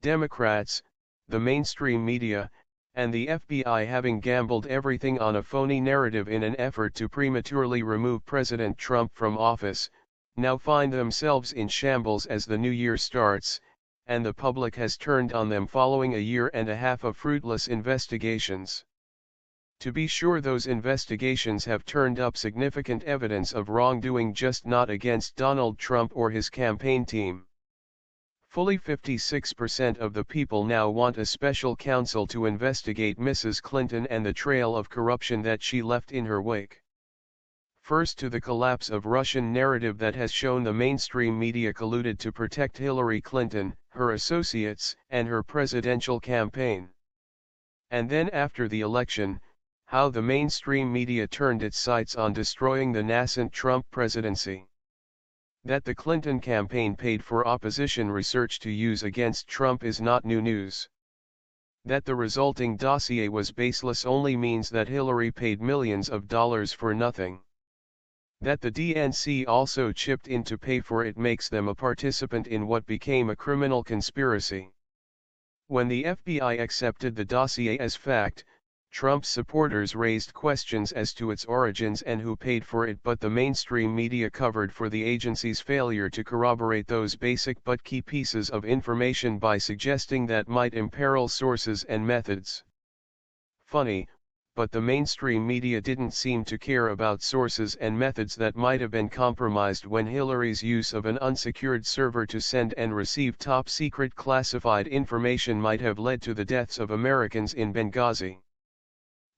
Democrats, the mainstream media, and the FBI having gambled everything on a phony narrative in an effort to prematurely remove President Trump from office, now find themselves in shambles as the new year starts, and the public has turned on them following a year and a half of fruitless investigations. To be sure, those investigations have turned up significant evidence of wrongdoing, just not against Donald Trump or his campaign team. Fully 56% of the people now want a special counsel to investigate Mrs. Clinton and the trail of corruption that she left in her wake. First, to the collapse of Russian narrative that has shown the mainstream media colluded to protect Hillary Clinton, her associates, and her presidential campaign. And then after the election, how the mainstream media turned its sights on destroying the nascent Trump presidency. That the Clinton campaign paid for opposition research to use against Trump is not new news. That the resulting dossier was baseless only means that Hillary paid millions of dollars for nothing. That the DNC also chipped in to pay for it makes them a participant in what became a criminal conspiracy. When the FBI accepted the dossier as fact, Trump's supporters raised questions as to its origins and who paid for it, but the mainstream media covered for the agency's failure to corroborate those basic but key pieces of information by suggesting that might imperil sources and methods. Funny, but the mainstream media didn't seem to care about sources and methods that might have been compromised when Hillary's use of an unsecured server to send and receive top-secret classified information might have led to the deaths of Americans in Benghazi.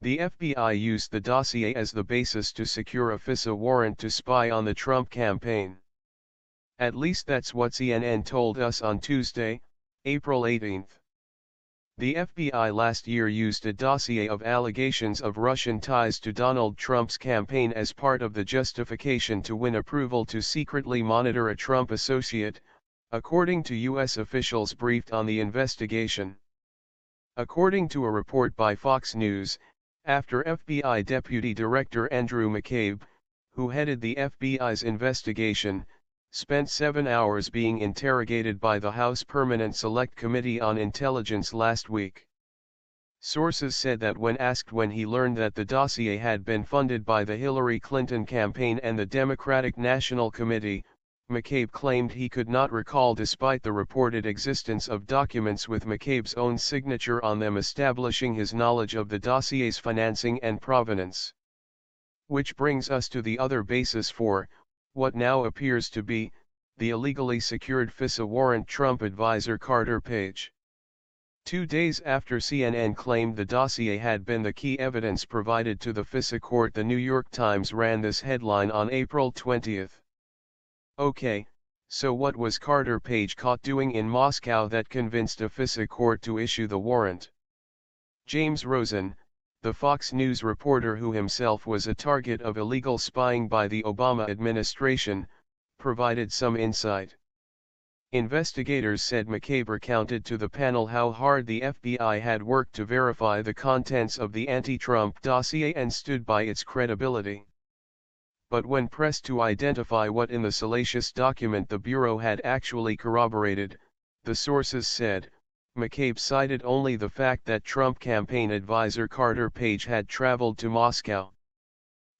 The FBI used the dossier as the basis to secure a FISA warrant to spy on the Trump campaign. At least that's what CNN told us on Tuesday, April 18. The FBI last year used a dossier of allegations of Russian ties to Donald Trump's campaign as part of the justification to win approval to secretly monitor a Trump associate, according to U.S. officials briefed on the investigation. According to a report by Fox News, after FBI Deputy Director Andrew McCabe, who headed the FBI's investigation, spent 7 hours being interrogated by the House Permanent Select Committee on Intelligence last week. Sources said that when asked when he learned that the dossier had been funded by the Hillary Clinton campaign and the Democratic National Committee, McCabe claimed he could not recall, despite the reported existence of documents with McCabe's own signature on them establishing his knowledge of the dossier's financing and provenance. Which brings us to the other basis for, what now appears to be, the illegally secured FISA warrant: Trump advisor Carter Page. 2 days after CNN claimed the dossier had been the key evidence provided to the FISA court, the New York Times ran this headline on April 20. Okay, so what was Carter Page caught doing in Moscow that convinced a FISA court to issue the warrant? James Rosen, the Fox News reporter who himself was a target of illegal spying by the Obama administration, provided some insight. Investigators said McCabe recounted to the panel how hard the FBI had worked to verify the contents of the anti-Trump dossier and stood by its credibility. But when pressed to identify what in the salacious document the Bureau had actually corroborated, the sources said, McCabe cited only the fact that Trump campaign advisor Carter Page had traveled to Moscow.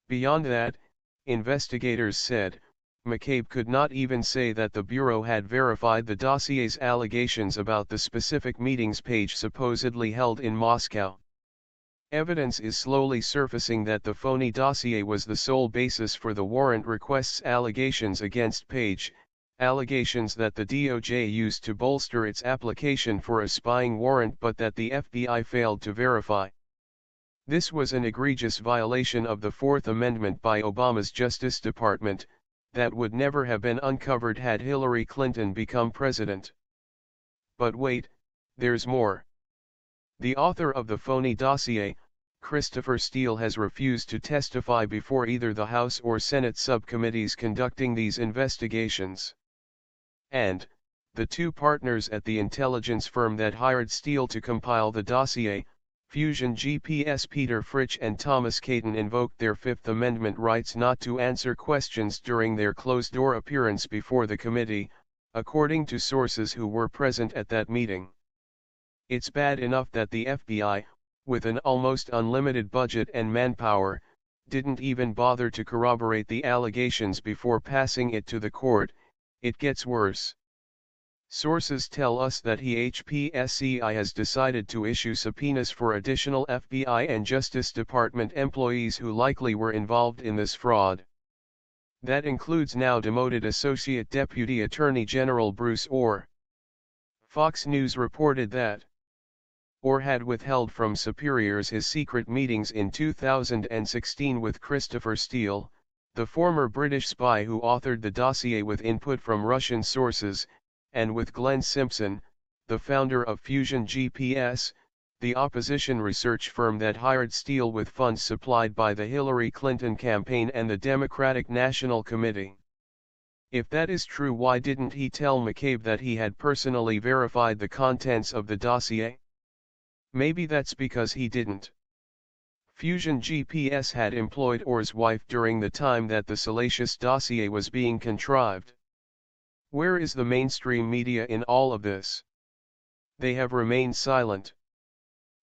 Beyond that, investigators said, McCabe could not even say that the Bureau had verified the dossier's allegations about the specific meetings Page supposedly held in Moscow. Evidence is slowly surfacing that the phony dossier was the sole basis for the warrant request's allegations against Page, allegations that the DOJ used to bolster its application for a spying warrant but that the FBI failed to verify. This was an egregious violation of the Fourth Amendment by Obama's Justice Department, that would never have been uncovered had Hillary Clinton become president. But wait, there's more. The author of the phony dossier, Christopher Steele, has refused to testify before either the House or Senate subcommittees conducting these investigations. And, the two partners at the intelligence firm that hired Steele to compile the dossier, Fusion GPS Peter Fritsch and Thomas Caton, invoked their Fifth Amendment rights not to answer questions during their closed-door appearance before the committee, according to sources who were present at that meeting. It's bad enough that the FBI, with an almost unlimited budget and manpower, didn't even bother to corroborate the allegations before passing it to the court. It gets worse. Sources tell us that HPSCI has decided to issue subpoenas for additional FBI and Justice Department employees who likely were involved in this fraud. That includes now demoted Associate Deputy Attorney General Bruce Orr. Fox News reported that Orr had withheld from superiors his secret meetings in 2016 with Christopher Steele, the former British spy who authored the dossier with input from Russian sources, and with Glenn Simpson, the founder of Fusion GPS, the opposition research firm that hired Steele with funds supplied by the Hillary Clinton campaign and the Democratic National Committee. If that is true, why didn't he tell McCabe that he had personally verified the contents of the dossier? Maybe that's because he didn't. Fusion GPS had employed Orr's wife during the time that the salacious dossier was being contrived. Where is the mainstream media in all of this? They have remained silent.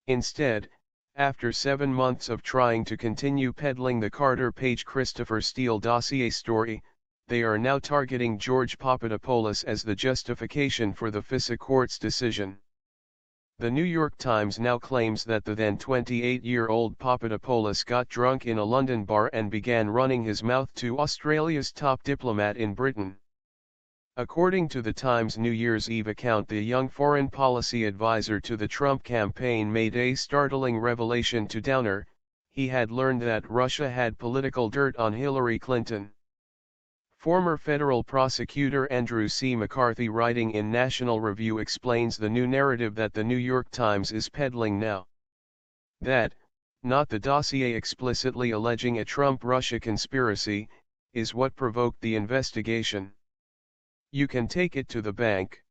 Instead, after 7 months of trying to continue peddling the Carter Page Christopher Steele dossier story, they are now targeting George Papadopoulos as the justification for the FISA court's decision. The New York Times now claims that the then 28-year-old Papadopoulos got drunk in a London bar and began running his mouth to Australia's top diplomat in Britain. According to the Times New Year's Eve account, the young foreign policy advisor to the Trump campaign made a startling revelation to Downer. He had learned that Russia had political dirt on Hillary Clinton. Former federal prosecutor Andrew C. McCarthy, writing in National Review, explains the new narrative that the New York Times is peddling now. That, not the dossier explicitly alleging a Trump-Russia conspiracy, is what provoked the investigation. You can take it to the bank.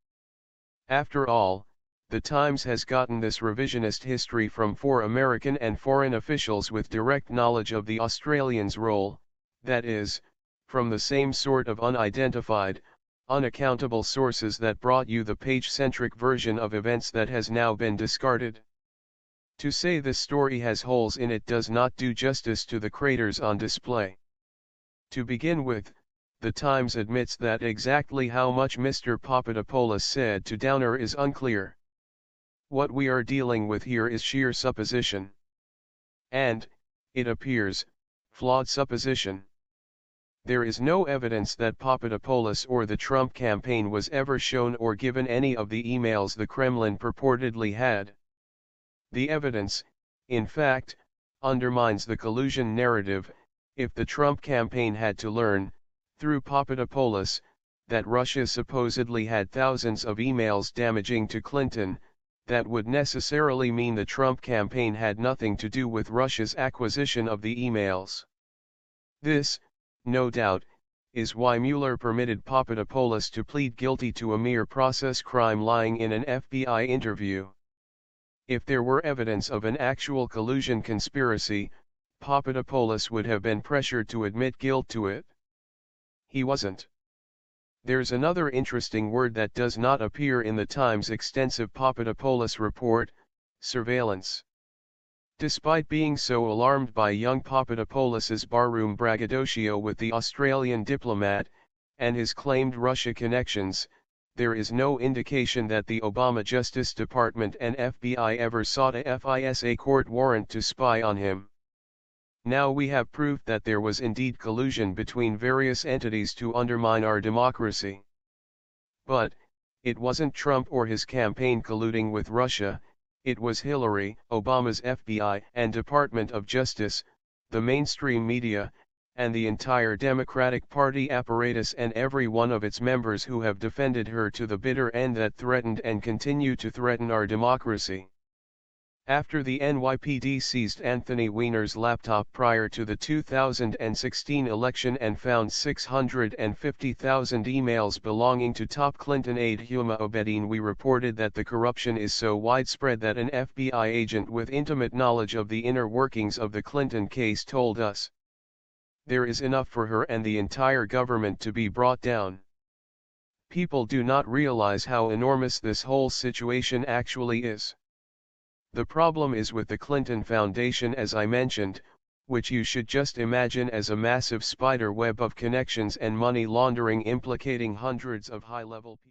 After all, the Times has gotten this revisionist history from 4 American and foreign officials with direct knowledge of the Australians' role, that is, from the same sort of unidentified, unaccountable sources that brought you the page-centric version of events that has now been discarded. To say this story has holes in it does not do justice to the craters on display. To begin with, the Times admits that exactly how much Mr. Papadopoulos said to Downer is unclear. What we are dealing with here is sheer supposition. And, it appears, flawed supposition. There is no evidence that Papadopoulos or the Trump campaign was ever shown or given any of the emails the Kremlin purportedly had. The evidence, in fact, undermines the collusion narrative. If the Trump campaign had to learn, through Papadopoulos, that Russia supposedly had thousands of emails damaging to Clinton, that would necessarily mean the Trump campaign had nothing to do with Russia's acquisition of the emails. This, no doubt, is why Mueller permitted Papadopoulos to plead guilty to a mere process crime lying in an FBI interview. If there were evidence of an actual collusion conspiracy, Papadopoulos would have been pressured to admit guilt to it. He wasn't. There's another interesting word that does not appear in the Times' extensive Papadopoulos report: surveillance. Despite being so alarmed by young Papadopoulos's barroom braggadocio with the Australian diplomat, and his claimed Russia connections, there is no indication that the Obama Justice Department and FBI ever sought a FISA court warrant to spy on him. Now we have proof that there was indeed collusion between various entities to undermine our democracy. But, it wasn't Trump or his campaign colluding with Russia, it was Hillary, Obama's FBI and Department of Justice, the mainstream media, and the entire Democratic Party apparatus and every one of its members who have defended her to the bitter end that threatened and continue to threaten our democracy. After the NYPD seized Anthony Weiner's laptop prior to the 2016 election and found 650,000 emails belonging to top Clinton aide Huma Abedin, we reported that the corruption is so widespread that an FBI agent with intimate knowledge of the inner workings of the Clinton case told us, there is enough for her and the entire government to be brought down. People do not realize how enormous this whole situation actually is. The problem is with the Clinton Foundation, as I mentioned, which you should just imagine as a massive spider web of connections and money laundering implicating hundreds of high-level people.